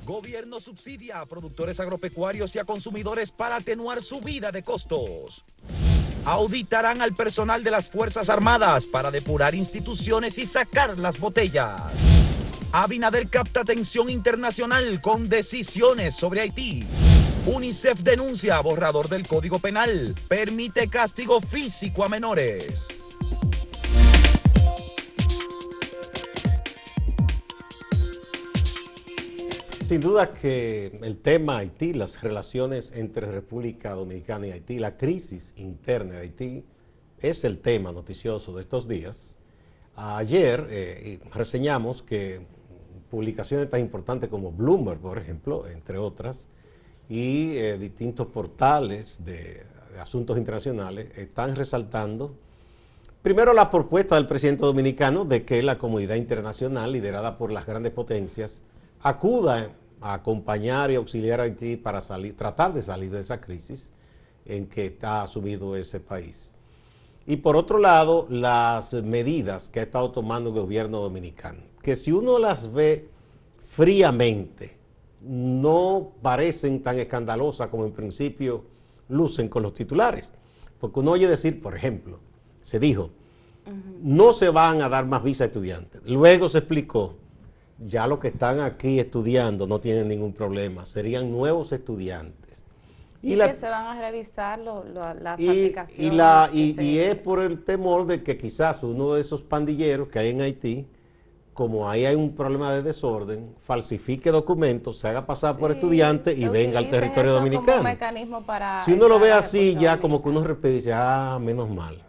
Gobierno subsidia a productores agropecuarios y a consumidores para atenuar subida de costos. Auditarán al personal de las Fuerzas Armadas para depurar instituciones y sacar las botellas. Abinader capta atención internacional con decisiones sobre Haití. UNICEF denuncia borrador del Código Penal. Permite castigo físico a menores. Sin duda que el tema Haití, las relaciones entre República Dominicana y Haití, la crisis interna de Haití, es el tema noticioso de estos días. Ayer reseñamos que publicaciones tan importantes como Bloomberg, por ejemplo, entre otras, y distintos portales de asuntos internacionales están resaltando, primero, la propuesta del presidente dominicano de que la comunidad internacional, liderada por las grandes potencias, acuda a acompañar y auxiliar a Haití para tratar de salir de esa crisis en que está sumido ese país. Y por otro lado, las medidas que ha estado tomando el gobierno dominicano, que si uno las ve fríamente, no parecen tan escandalosas como en principio lucen con los titulares. Porque uno oye decir, por ejemplo, se dijo, no se van a dar más visa a estudiantes. Luego se explicó, ya los que están aquí estudiando no tienen ningún problema, serían nuevos estudiantes. Y que se van a revisar las aplicaciones. Y es por el temor de que quizás uno de esos pandilleros que hay en Haití, como ahí hay un problema de desorden, falsifique documentos, se haga pasar por estudiante y venga al territorio dominicano. Si uno lo ve así, ya como que uno repite y dice, menos mal.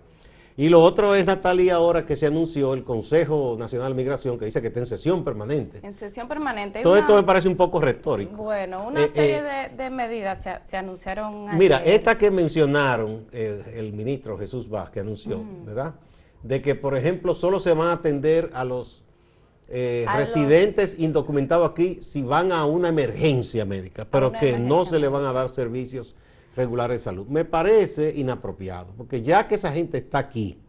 Y lo otro es, Natalia, ahora que se anunció el Consejo Nacional de Migración, que dice que está en sesión permanente. En sesión permanente. Todo esto me parece un poco retórico. Bueno, una serie de medidas se anunciaron ayer. Mira, esta que mencionaron el ministro Jesús Vázquez anunció, ¿verdad? De que, por ejemplo, solo se van a atender a los residentes indocumentados aquí si van a una emergencia médica, pero que no se le van a dar servicios regulares de salud. Me parece inapropiado, porque ya que esa gente está aquí,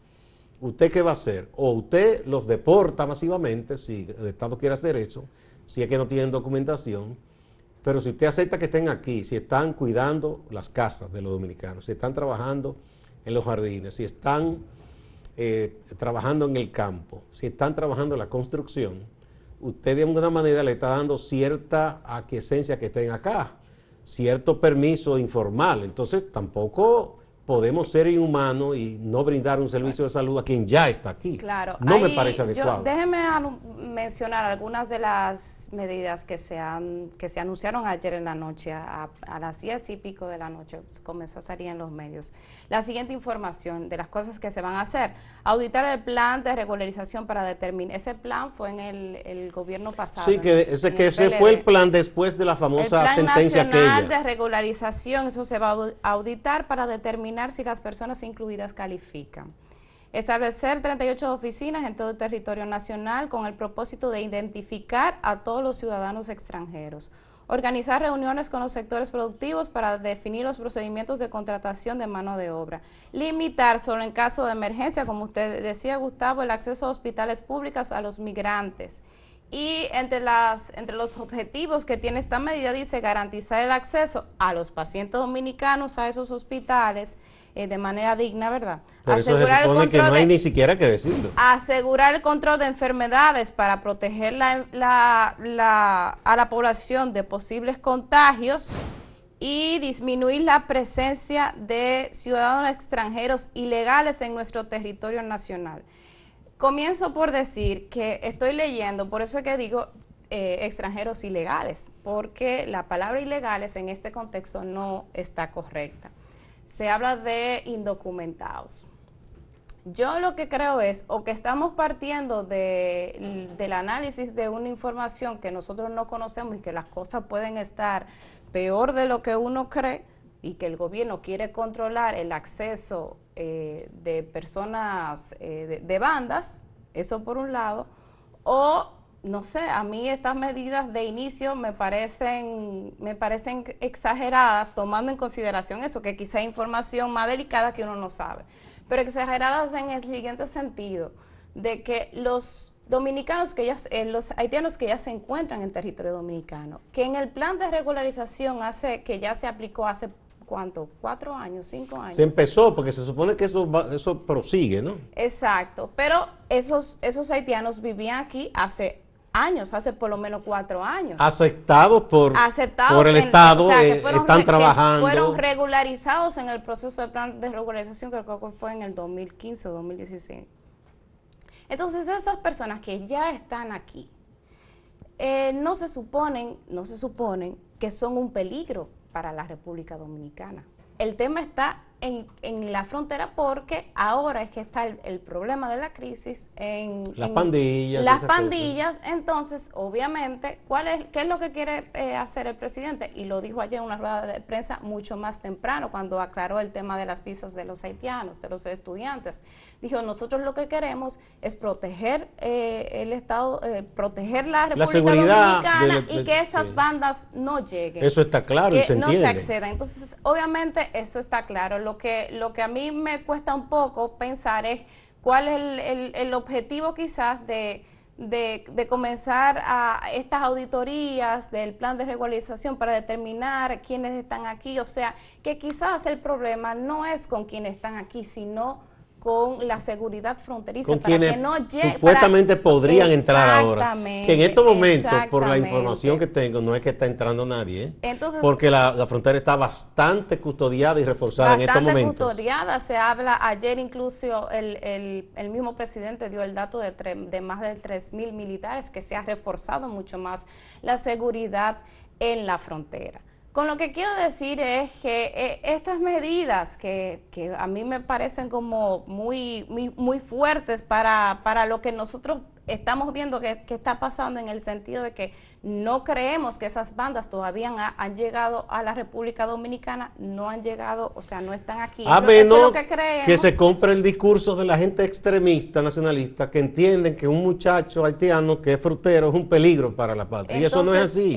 ¿usted qué va a hacer? O usted los deporta masivamente, si el Estado quiere hacer eso, si es que no tienen documentación, pero si usted acepta que estén aquí, si están cuidando las casas de los dominicanos, si están trabajando en los jardines, si están trabajando en el campo, si están trabajando en la construcción, usted de alguna manera le está dando cierta aquiescencia que estén acá, cierto permiso informal. Entonces tampoco podemos ser inhumanos y no brindar un servicio de salud a quien ya está aquí. Claro, no me parece adecuado. Déjeme mencionar algunas de las medidas que se anunciaron ayer en la noche, a las 10 y pico de la noche, comenzó a salir en los medios. La siguiente información de las cosas que se van a hacer: auditar el plan de regularización para determinar, ese plan fue en el gobierno pasado. Sí, ese fue el plan después de la famosa sentencia aquella. El Plan Nacional de Regularización, eso se va a auditar para determinar si las personas incluidas califican. Establecer 38 oficinas en todo el territorio nacional con el propósito de identificar a todos los ciudadanos extranjeros. Organizar reuniones con los sectores productivos para definir los procedimientos de contratación de mano de obra. Limitar solo en caso de emergencia, como usted decía, Gustavo, el acceso a hospitales públicos a los migrantes. Y entre los objetivos que tiene esta medida, dice garantizar el acceso a los pacientes dominicanos a esos hospitales de manera digna, ¿verdad? Por eso se supone que no hay ni siquiera que decirlo. Asegurar el control de enfermedades para proteger a la población de posibles contagios y disminuir la presencia de ciudadanos extranjeros ilegales en nuestro territorio nacional. Comienzo por decir que estoy leyendo, por eso es que digo extranjeros ilegales, porque la palabra ilegales en este contexto no está correcta. Se habla de indocumentados. Yo lo que creo es, o que estamos partiendo del análisis de una información que nosotros no conocemos y que las cosas pueden estar peor de lo que uno cree, y que el gobierno quiere controlar el acceso de personas, de bandas, eso por un lado, o no sé, a mí estas medidas de inicio me parecen exageradas, tomando en consideración eso, que quizá hay información más delicada que uno no sabe, pero exageradas en el siguiente sentido, de que los dominicanos que ya, los haitianos que ya se encuentran en territorio dominicano, que en el plan de regularización que ya se aplicó hace, ¿cuánto? 4 años, 5 años. Se empezó porque se supone que eso prosigue, ¿no? Exacto, pero esos haitianos vivían aquí hace años, hace por lo menos 4 años. Aceptados por el Estado, o sea, están trabajando. Que fueron regularizados en el proceso de plan de regularización, que creo que fue en el 2015 o 2016. Entonces, esas personas que ya están aquí, no se suponen que son un peligro para la República Dominicana. El tema está en la frontera porque ahora es que está el problema de la crisis en las pandillas. Las pandillas, entonces, obviamente, ¿qué es lo que quiere hacer el presidente? Y lo dijo ayer en una rueda de prensa mucho más temprano, cuando aclaró el tema de las visas de los haitianos, de los estudiantes. Dijo, nosotros lo que queremos es proteger el Estado, proteger la República Dominicana y que estas bandas no lleguen. Eso está claro y se entiende. No se accedan. Entonces, obviamente, eso está claro. Lo que a mí me cuesta un poco pensar es cuál es el objetivo quizás de comenzar a estas auditorías del plan de regularización para determinar quiénes están aquí. O sea, que quizás el problema no es con quienes están aquí, sino con la seguridad fronteriza, con para quienes que no llegue, supuestamente podrían entrar ahora, que en estos momentos, por la exactamente. información que tengo, no es que está entrando nadie, Entonces, porque la frontera está bastante custodiada y reforzada en estos momentos. Bastante custodiada, se habla, ayer incluso el mismo presidente dio el dato de más de 3,000 militares, que se ha reforzado mucho más la seguridad en la frontera. Con lo que quiero decir es que estas medidas que a mí me parecen como muy fuertes para lo que nosotros estamos viendo que está pasando, en el sentido de que no creemos que esas bandas todavía han llegado a la República Dominicana, no han llegado, o sea, no están aquí. A menos eso es lo que creemos. Que se compre el discurso de la gente extremista, nacionalista, que entienden que un muchacho haitiano que es frutero es un peligro para la patria. Entonces, y eso no es así.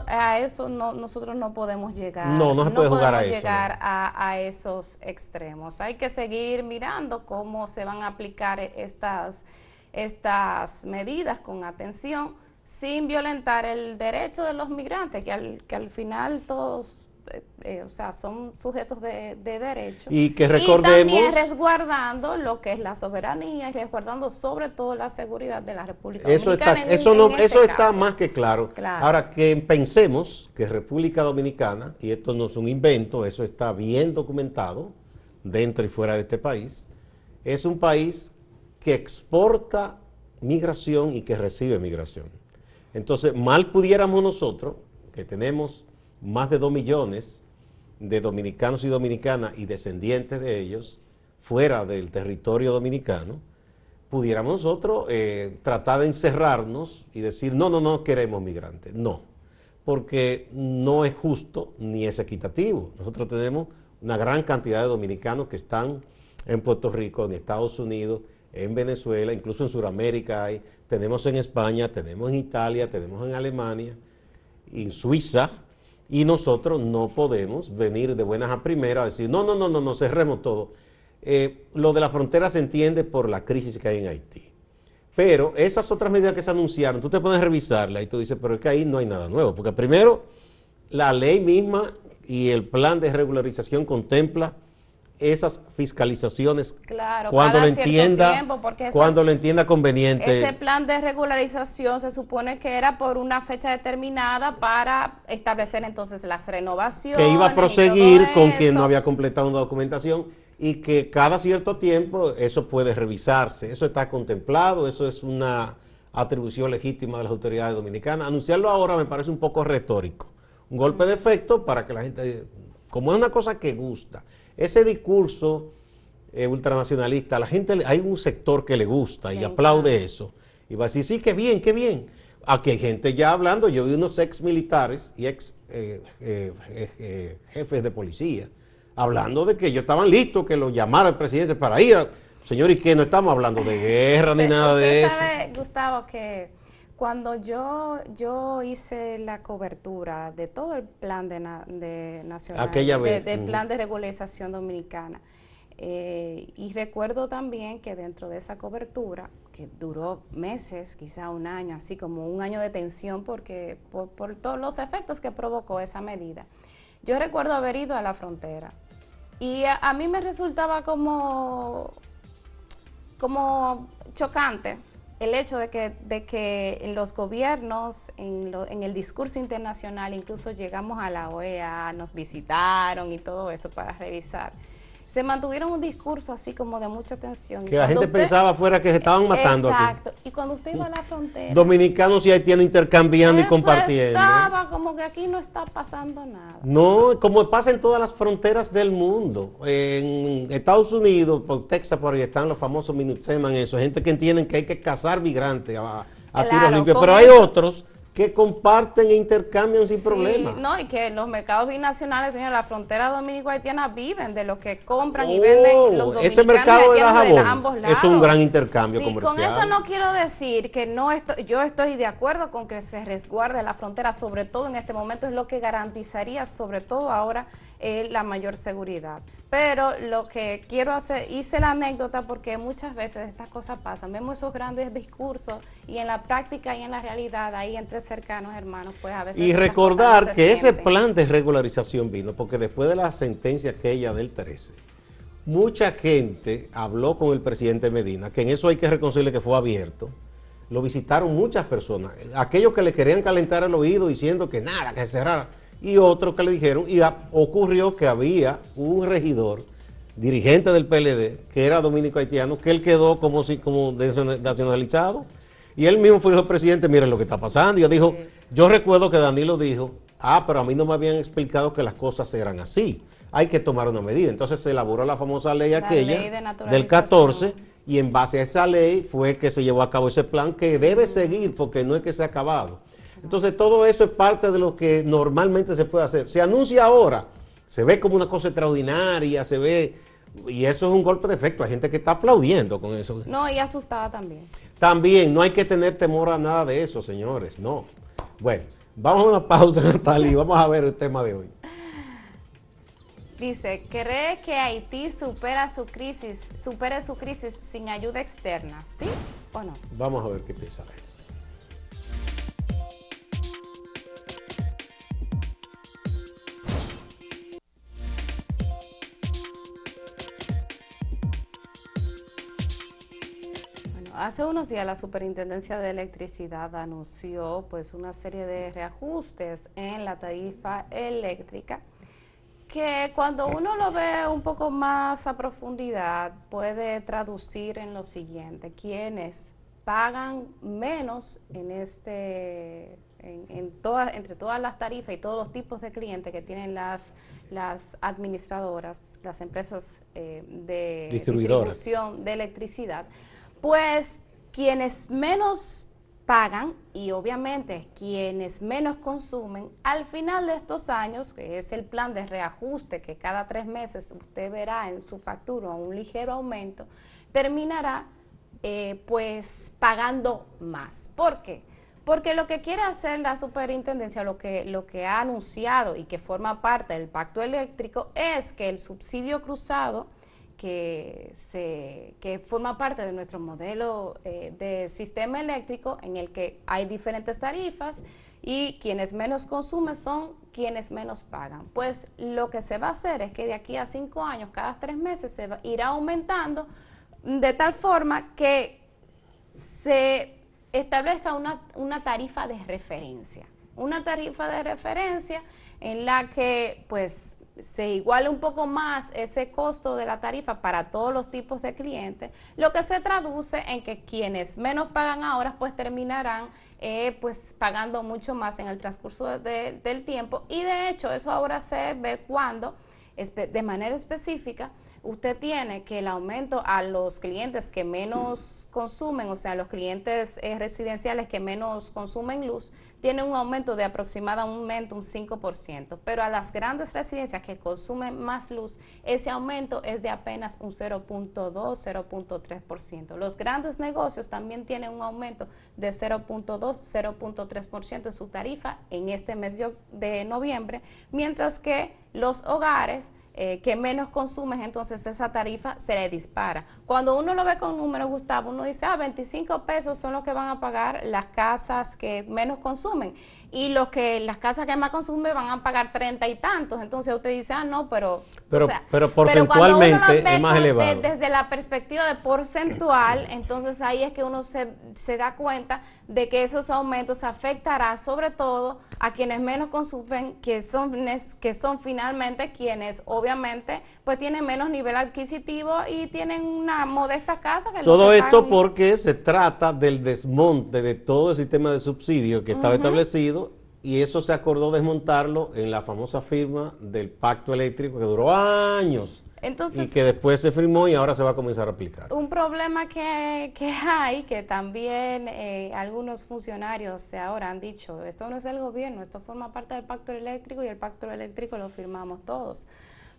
A eso nosotros no podemos llegar. No se puede jugar a eso. Llegar a esos extremos. Hay que seguir mirando cómo se van a aplicar estas medidas con atención, sin violentar el derecho de los migrantes, que al final todos o sea, son sujetos de derecho. Y que recordemos... Y también resguardando lo que es la soberanía y resguardando sobre todo la seguridad de la República Dominicana. Eso está más que claro. Ahora, que pensemos que República Dominicana, y esto no es un invento, eso está bien documentado dentro y fuera de este país, es un país que exporta migración y que recibe migración. Entonces, mal pudiéramos nosotros, que tenemos más de 2 millones de dominicanos y dominicanas y descendientes de ellos fuera del territorio dominicano, pudiéramos nosotros tratar de encerrarnos y decir, no queremos migrantes. No, porque no es justo ni es equitativo. Nosotros tenemos una gran cantidad de dominicanos que están en Puerto Rico, en Estados Unidos, en Venezuela, incluso en Sudamérica hay, tenemos en España, tenemos en Italia, tenemos en Alemania, en Suiza, y nosotros no podemos venir de buenas a primeras a decir, no, cerremos todo. Lo de la frontera se entiende por la crisis que hay en Haití. Pero esas otras medidas que se anunciaron, tú te pones a revisarlas y tú dices, pero es que ahí no hay nada nuevo, porque primero, la ley misma y el plan de regularización contempla esas fiscalizaciones, claro, cuando lo entienda, cuando lo entienda conveniente. Ese plan de regularización se supone que era por una fecha determinada para establecer entonces las renovaciones. Que iba a proseguir con quien no había completado una documentación y que cada cierto tiempo eso puede revisarse. Eso está contemplado, eso es una atribución legítima de las autoridades dominicanas. Anunciarlo ahora me parece un poco retórico. Un golpe de efecto para que la gente, como es una cosa que gusta, ese discurso ultranacionalista, a la gente, hay un sector que le gusta y aplaude eso. Y va a decir, sí, qué bien, qué bien. Aquí hay gente ya hablando, yo vi unos ex militares y ex jefes de policía, hablando de que ellos estaban listos, que lo llamara el presidente para ir. Señor, ¿y qué? No estamos hablando de guerra ni nada de eso. ¿Sabe, Gustavo, que cuando yo hice la cobertura de todo el plan de nacional, del plan de regularización dominicana, y recuerdo también que dentro de esa cobertura, que duró meses, quizá un año, así como un año de tensión porque por todos los efectos que provocó esa medida. Yo recuerdo haber ido a la frontera y a mí me resultaba como chocante el hecho de que en los gobiernos, en el discurso internacional, incluso llegamos a la OEA, nos visitaron y todo eso para revisar. Se mantuvieron un discurso así como de mucha tensión. Que la gente pensaba afuera que se estaban matando aquí. Exacto. Y cuando usted iba a la frontera, Dominicanos y haitianos intercambiando y eso compartiendo. estaba como que aquí no está pasando nada. No, como pasa en todas las fronteras del mundo. En Estados Unidos, por Texas, por ahí están los famosos Minuteman, eso, gente que entienden que hay que cazar migrantes a Claro, tiros limpios. con Pero hay eso- otros que comparten e intercambian sin problema. No, y que los mercados binacionales, señor, la frontera dominico-haitiana viven de lo que compran y Oh, venden los dominicanos ese mercado de la haitianos de jabón ambos lados. es un gran intercambio Sí, comercial. con esto no quiero decir que yo estoy de acuerdo con que se resguarde la frontera, sobre todo en este momento, es lo que garantizaría, sobre todo ahora, la mayor seguridad. Pero lo que quiero hacer, hice la anécdota porque muchas veces estas cosas pasan, vemos esos grandes discursos y en la práctica y en la realidad, ahí entre cercanos hermanos, pues a veces... Y esas recordar cosas no se que ese sienten. plan de regularización vino porque después de la sentencia aquella del 13, mucha gente habló con el presidente Medina, que en eso hay que reconocerle que fue abierto. Lo visitaron muchas personas, aquellos que le querían calentar el oído diciendo que nada, que se cerrara, y otros que le dijeron, y ocurrió que había un regidor, dirigente del PLD, que era dominico haitiano, que él quedó como nacionalizado, y él mismo fue el presidente, miren lo que está pasando, y él dijo, yo recuerdo que Danilo dijo, pero a mí no me habían explicado que las cosas eran así, hay que tomar una medida. Entonces se elaboró la famosa ley aquella ley de naturalización. del 14, y en base a esa ley fue que se llevó a cabo ese plan que debe seguir porque no es que se ha acabado. Entonces todo eso es parte de lo que normalmente se puede hacer. Se anuncia ahora, se ve como una cosa extraordinaria, se ve, y eso es un golpe de efecto. Hay gente que está aplaudiendo con eso. No, y asustada también. También no hay que tener temor a nada de eso, señores, no. Bueno, vamos a una pausa, Natalia, y vamos a ver el tema de hoy. Dice, ¿cree que Haití supere su crisis sin ayuda externa? ¿Sí o no? Vamos a ver qué piensa él. Bueno, hace unos días la Superintendencia de Electricidad anunció pues una serie de reajustes en la tarifa eléctrica que cuando uno lo ve un poco más a profundidad puede traducir en lo siguiente: quienes pagan menos entre todas las tarifas y todos los tipos de clientes que tienen las administradoras, las empresas de Distribuidoras. distribución de electricidad, pues quienes menos pagan y obviamente quienes menos consumen, al final de estos años, que es el plan de reajuste que cada 3 meses usted verá en su factura un ligero aumento, terminará pues pagando más. ¿Por qué? Porque lo que quiere hacer la superintendencia, lo que ha anunciado y que forma parte del pacto eléctrico, es que el subsidio cruzado que forma parte de nuestro modelo de sistema eléctrico, en el que hay diferentes tarifas y quienes menos consumen son quienes menos pagan. Pues lo que se va a hacer es que de aquí a 5 años, cada 3 meses, irá aumentando de tal forma que se establezca una tarifa de referencia. Una tarifa de referencia en la que pues se iguale un poco más ese costo de la tarifa para todos los tipos de clientes, lo que se traduce en que quienes menos pagan ahora pues terminarán pues pagando mucho más en el transcurso del tiempo, y de hecho eso ahora se ve cuando de manera específica usted tiene que el aumento a los clientes que menos consumen, o sea, los clientes residenciales que menos consumen luz, tiene un aumento de aproximadamente un 5%, pero a las grandes residencias que consumen más luz, ese aumento es de apenas un 0.2, 0.3%. Los grandes negocios también tienen un aumento de 0.2, 0.3% en su tarifa en este mes de noviembre, mientras que los hogares que menos consumes, entonces esa tarifa se le dispara. Cuando uno lo ve con números, Gustavo, uno dice, 25 pesos son los que van a pagar las casas que menos consumen, y las casas que más consumen van a pagar 30 y tantos. Entonces usted dice, no, pero porcentualmente es más elevado. Desde la perspectiva de porcentual, entonces ahí es que uno se da cuenta de que esos aumentos afectará sobre todo a quienes menos consumen, que son finalmente quienes obviamente pues tienen menos nivel adquisitivo y tienen una modesta casa. Todo esto porque se trata del desmonte de todo el sistema de subsidios que estaba establecido, y eso se acordó desmontarlo en la famosa firma del pacto eléctrico que duró años. Entonces, y que después se firmó y ahora se va a comenzar a aplicar. Un problema que hay, que también algunos funcionarios ahora han dicho, esto no es del gobierno, esto forma parte del pacto eléctrico y el pacto eléctrico lo firmamos todos.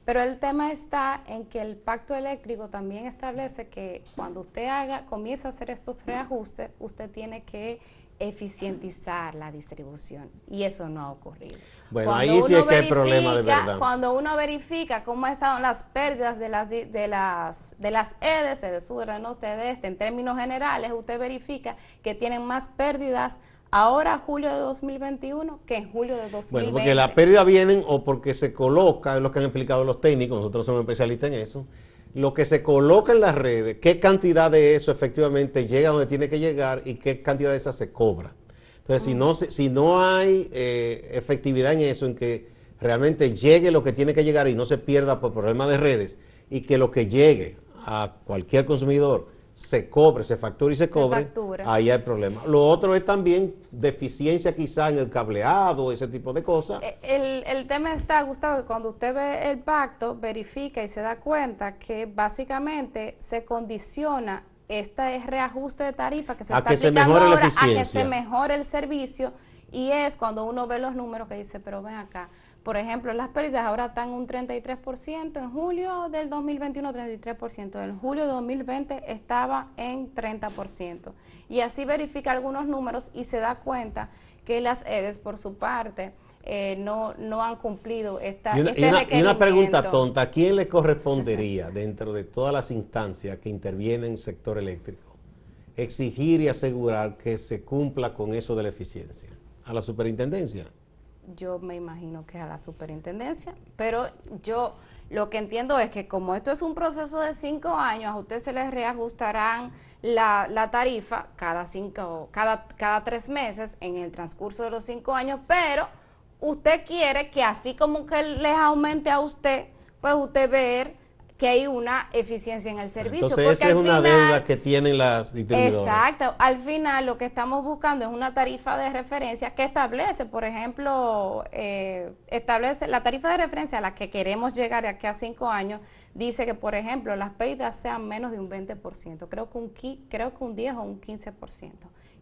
Pero el tema está en que el pacto eléctrico también establece que cuando usted comienza a hacer estos reajustes, usted tiene que eficientizar la distribución, y eso no ha ocurrido. Bueno, ahí sí es que hay problema de verdad. Cuando uno verifica cómo han estado las pérdidas de las EDES, de sur, del norte, de este, en términos generales, usted verifica que tienen más pérdidas ahora, julio de 2021, que en julio de 2020. Bueno, porque las pérdidas vienen o porque se coloca, es lo que han explicado los técnicos, nosotros somos especialistas en eso, lo que se coloca en las redes, qué cantidad de eso efectivamente llega donde tiene que llegar y qué cantidad de esa se cobra. Entonces, si no hay efectividad en eso, en que realmente llegue lo que tiene que llegar y no se pierda por problemas de redes, y que lo que llegue a cualquier consumidor se cobre, se facture y se cobre, ahí hay problema. Lo otro es también deficiencia quizá en el cableado, ese tipo de cosas. El tema está, Gustavo, que cuando usted ve el pacto, verifica y se da cuenta que básicamente se condiciona este reajuste de tarifa que se está aplicando ahora a que se mejore el servicio, y es cuando uno ve los números que dice, pero ven acá, por ejemplo, las pérdidas ahora están un 33%, en julio del 2021 33%, en julio de 2020 estaba en 30%, y así verifica algunos números y se da cuenta que las EDES por su parte no han cumplido este requerimiento. Y una pregunta tonta, ¿a quién le correspondería dentro de todas las instancias que intervienen en el sector eléctrico exigir y asegurar que se cumpla con eso de la eficiencia? ¿A la superintendencia? Yo me imagino que a la superintendencia, pero yo lo que entiendo es que como esto es un proceso de 5 años, a usted se les reajustarán la tarifa cada 3 meses en el transcurso de los 5 años, pero usted quiere que así como que les aumente a usted, pues usted ver que hay una eficiencia en el servicio. Entonces esa es una deuda que tienen las distribuidoras. Exacto, al final lo que estamos buscando es una tarifa de referencia que establece, por ejemplo, establece la tarifa de referencia a la que queremos llegar de aquí a 5 años, dice que, por ejemplo, las pérdidas sean menos de un 20%, creo que un 10 o un 15%.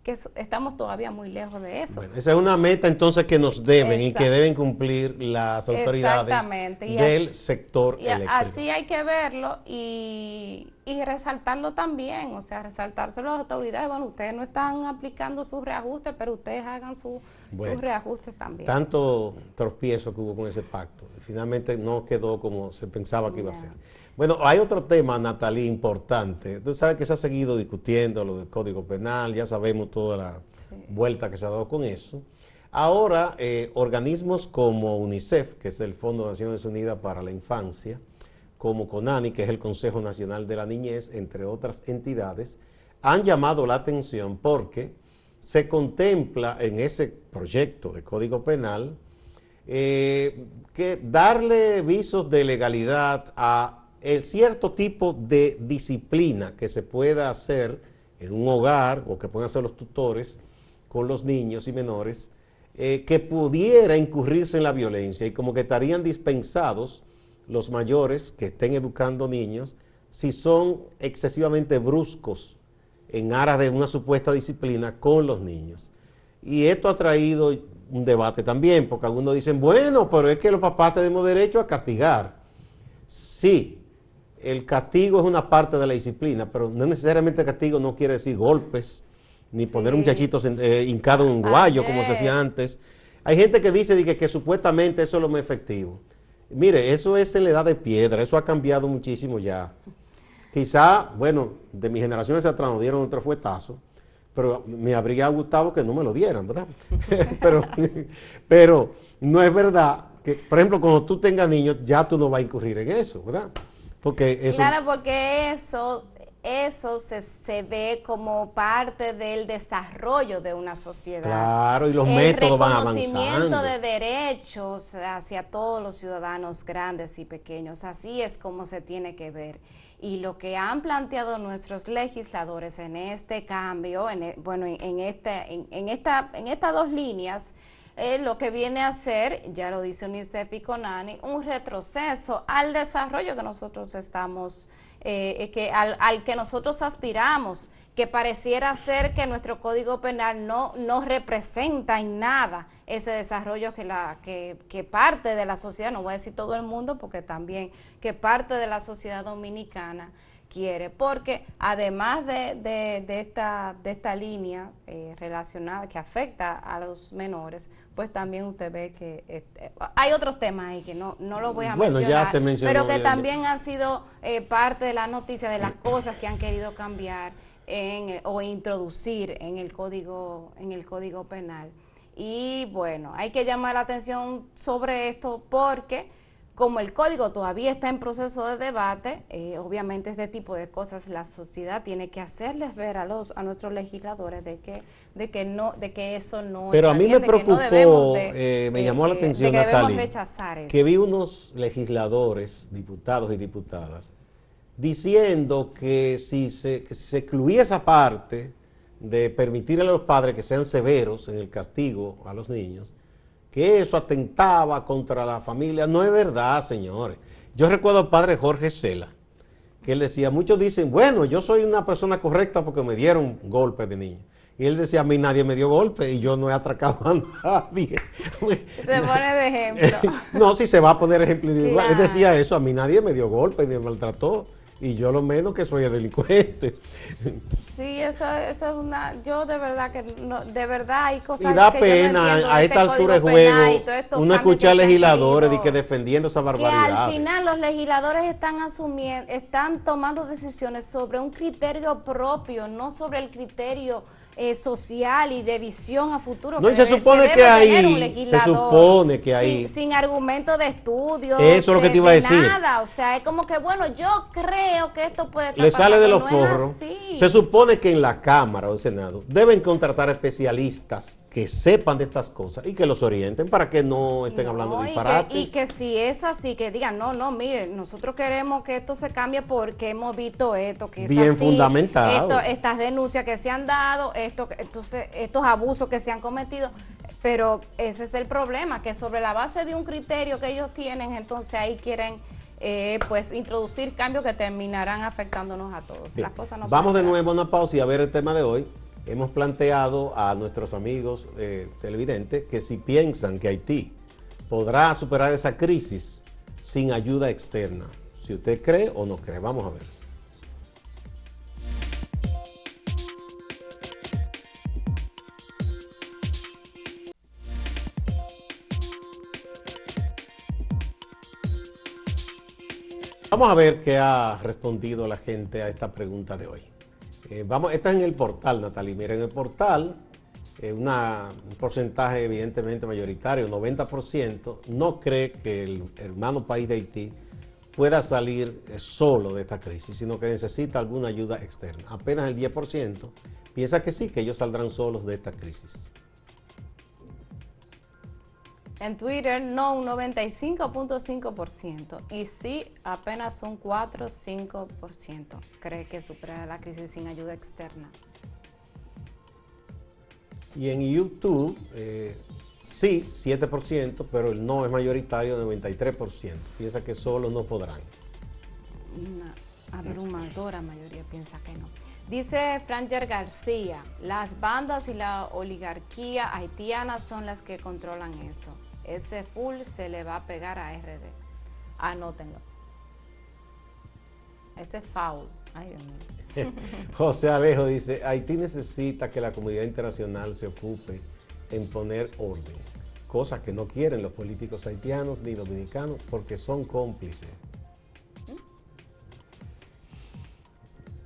Que estamos todavía muy lejos de eso. Bueno, esa es una meta entonces que nos deben y que deben cumplir las autoridades del sector eléctrico. Así hay que verlo y resaltarlo también, o sea, resaltárselo a las autoridades. Bueno, ustedes no están aplicando sus reajustes, pero ustedes hagan sus reajustes también. Tanto tropiezo que hubo con ese pacto, finalmente no quedó como se pensaba que iba a ser. Bueno, hay otro tema, Natalie, importante. Tú sabes que se ha seguido discutiendo lo del Código Penal, ya sabemos toda la vuelta que se ha dado con eso. Ahora, organismos como UNICEF, que es el Fondo de Naciones Unidas para la Infancia, como CONANI, que es el Consejo Nacional de la Niñez, entre otras entidades, han llamado la atención porque se contempla en ese proyecto de Código Penal que darle visos de legalidad a el cierto tipo de disciplina que se pueda hacer en un hogar o que puedan hacer los tutores con los niños y menores, que pudiera incurrirse en la violencia, y como que estarían dispensados los mayores que estén educando niños si son excesivamente bruscos en aras de una supuesta disciplina con los niños. Y esto ha traído un debate también, porque algunos dicen, bueno, pero es que los papás tenemos derecho a castigar. Sí, el castigo es una parte de la disciplina, pero no necesariamente el castigo no quiere decir golpes, ni poner muchachitos hincados en un guayo, como se hacía antes. Hay gente que dice que supuestamente eso es lo más efectivo. Mire, eso es en la edad de piedra, eso ha cambiado muchísimo ya. Quizá, bueno, de mi generación hacia atrás nos dieron otro fuetazo, pero me habría gustado que no me lo dieran, ¿verdad? pero, pero no es verdad que, por ejemplo, cuando tú tengas niños, ya tú no vas a incurrir en eso, ¿verdad? Porque eso... Claro, porque eso se ve como parte del desarrollo de una sociedad. Claro, y los métodos van avanzando. El reconocimiento de derechos hacia todos los ciudadanos grandes y pequeños, así es como se tiene que ver. Y lo que han planteado nuestros legisladores en este cambio, en estas dos líneas, lo que viene a ser, ya lo dice UNICEF y CONANI, un retroceso al desarrollo que nosotros estamos, al que nosotros aspiramos, que pareciera ser que nuestro Código Penal no representa en nada ese desarrollo que parte de la sociedad, no voy a decir todo el mundo, porque también que parte de la sociedad dominicana quiere, porque además de esta línea relacionada que afecta a los menores, pues también usted ve que hay otros temas ahí que no lo voy a mencionar, ya se mencionó, pero que también han sido parte de la noticia de las cosas que han querido cambiar o introducir en el código penal. Y bueno, hay que llamar la atención sobre esto porque como el código todavía está en proceso de debate, obviamente este tipo de cosas la sociedad tiene que hacerles ver a nuestros legisladores de que eso no Pero está a mí bien, me preocupó, me llamó la atención, de que debemos Natalie, rechazar eso. que vi unos legisladores, diputados y diputadas, diciendo que si se excluía esa parte de permitir a los padres que sean severos en el castigo a los niños, que eso atentaba contra la familia. No es verdad, señores. Yo recuerdo al padre Jorge Cela, que él decía, muchos dicen, bueno, yo soy una persona correcta porque me dieron golpes de niño. Y él decía, a mí nadie me dio golpe y yo no he atracado a nadie. Se pone de ejemplo. No, si se va a poner ejemplo. Claro. Él decía eso, a mí nadie me dio golpe ni me maltrató. Y yo lo menos que soy delincuente. Sí, eso es yo de verdad que de verdad hay cosas y da que pena yo no entiendo a de esta este altura de Código Penal y juego todos estos uno cambios escuchar que se han legisladores querido, que defendiendo esa que barbaridad. al final los legisladores están tomando decisiones sobre un criterio propio, no sobre el criterio social y de visión a futuro. No, y se supone que ahí, sin argumento de estudio, eso es lo que te iba a decir. Nada, o sea, es como que bueno, yo creo que esto puede estar le sale de los no forros. es Se supone que en la Cámara o el Senado deben contratar especialistas que sepan de estas cosas y que los orienten para que no estén hablando disparates. Y que si es así, que digan, no, miren, nosotros queremos que esto se cambie porque hemos visto esto, que es bien así, fundamentado. Estas denuncias que se han dado, entonces estos abusos que se han cometido, pero ese es el problema, que sobre la base de un criterio que ellos tienen, entonces ahí quieren pues introducir cambios que terminarán afectándonos a todos. Las cosas no Vamos de pueden nuevo a una pausa y a ver el tema de hoy. Hemos planteado a nuestros amigos televidentes que si piensan que Haití podrá superar esa crisis sin ayuda externa, si usted cree o no cree. Vamos a ver. Vamos a ver qué ha respondido la gente a esta pregunta de hoy. Esta es en el portal, Natalie. Miren, en el portal, un porcentaje evidentemente mayoritario, 90%, no cree que el hermano país de Haití pueda salir solo de esta crisis, sino que necesita alguna ayuda externa. Apenas el 10% piensa que sí, que ellos saldrán solos de esta crisis. En Twitter, no, un 95.5%. Y sí, apenas un 4-5% cree que superará la crisis sin ayuda externa. Y en YouTube, sí, 7%, pero el no es mayoritario, 93%. Piensa que solo no podrán. Una abrumadora mayoría piensa que no. Dice Franger García, las bandas y la oligarquía haitiana son las que controlan eso. Ese full se le va a pegar a RD. Anótenlo. Ese foul. Ay, Dios mío. José Alejo dice, Haití necesita que la comunidad internacional se ocupe en poner orden. cosa que no quieren los políticos haitianos ni dominicanos porque son cómplices.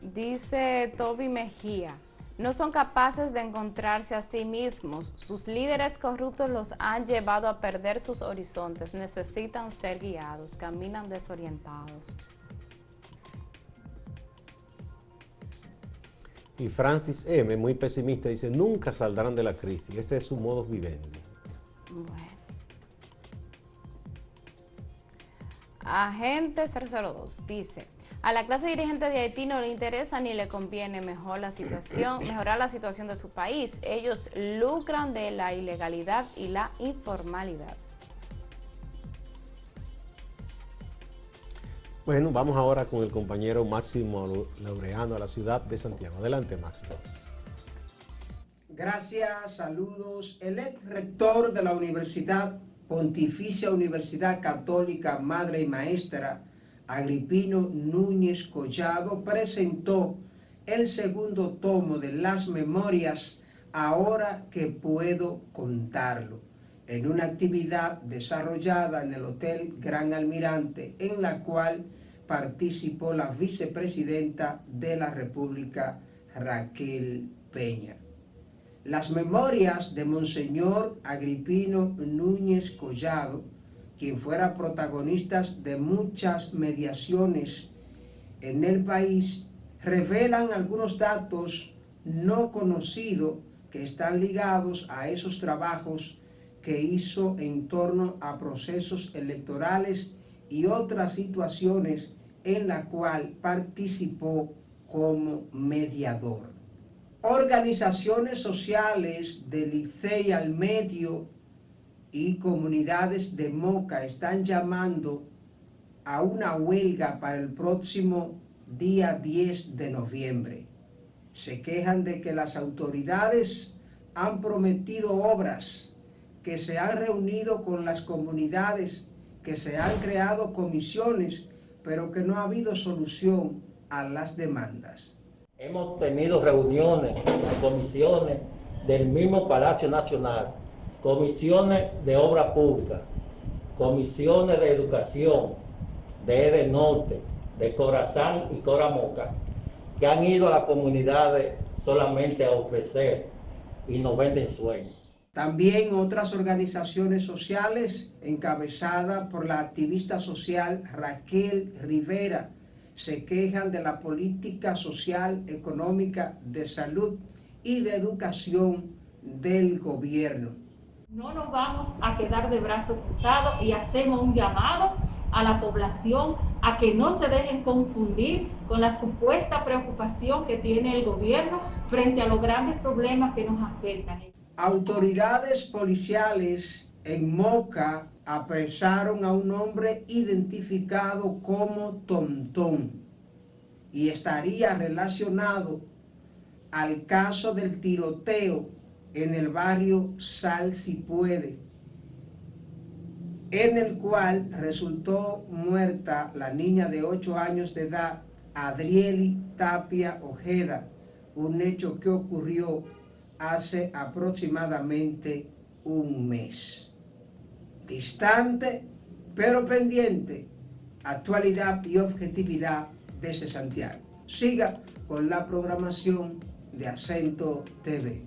Dice Toby Mejía, no son capaces de encontrarse a sí mismos. Sus líderes corruptos los han llevado a perder sus horizontes. Necesitan ser guiados, caminan desorientados. Y Francis M., muy pesimista, dice, nunca saldrán de la crisis. Ese es su modus vivendi. Bueno. Agente 002 dice, a la clase dirigente de Haití no le interesa ni le conviene mejorar la situación de su país. Ellos lucran de la ilegalidad y la informalidad. Bueno, vamos ahora con el compañero Máximo Laureano a la ciudad de Santiago. Adelante, Máximo. Gracias, saludos. El ex rector de la Pontificia Universidad Católica Madre y Maestra, Agripino Núñez Collado, presentó el segundo tomo de las memorias Ahora que puedo contarlo, en una actividad desarrollada en el Hotel Gran Almirante, en la cual participó la vicepresidenta de la República, Raquel Peña. Las memorias de Monseñor Agripino Núñez Collado, quien fuera protagonista de muchas mediaciones en el país, revelan algunos datos no conocidos que están ligados a esos trabajos que hizo en torno a procesos electorales y otras situaciones en la cual participó como mediador. Organizaciones sociales de Licey al Medio y comunidades de Moca están llamando a una huelga para el próximo día 10 de noviembre. Se quejan de que las autoridades han prometido obras, que se han reunido con las comunidades, que se han creado comisiones, pero que no ha habido solución a las demandas. Hemos tenido reuniones, comisiones del mismo Palacio Nacional, comisiones de obra pública, comisiones de educación, de Edenorte, de Corazán y Coramoca, que han ido a las comunidades solamente a ofrecer y nos venden sueños. También otras organizaciones sociales, encabezadas por la activista social Raquel Rivera, se quejan de la política social, económica, de salud y de educación del gobierno. No nos vamos a quedar de brazos cruzados y hacemos un llamado a la población a que no se dejen confundir con la supuesta preocupación que tiene el gobierno frente a los grandes problemas que nos afectan. Autoridades policiales en Moca apresaron a un hombre identificado como Tontón y estaría relacionado al caso del tiroteo en el barrio Sal Si Puede, en el cual resultó muerta la niña de 8 años de edad, Adrieli Tapia Ojeda, un hecho que ocurrió hace aproximadamente un mes. Distante, pero pendiente, actualidad y objetividad desde Santiago. Siga con la programación de Acento TV.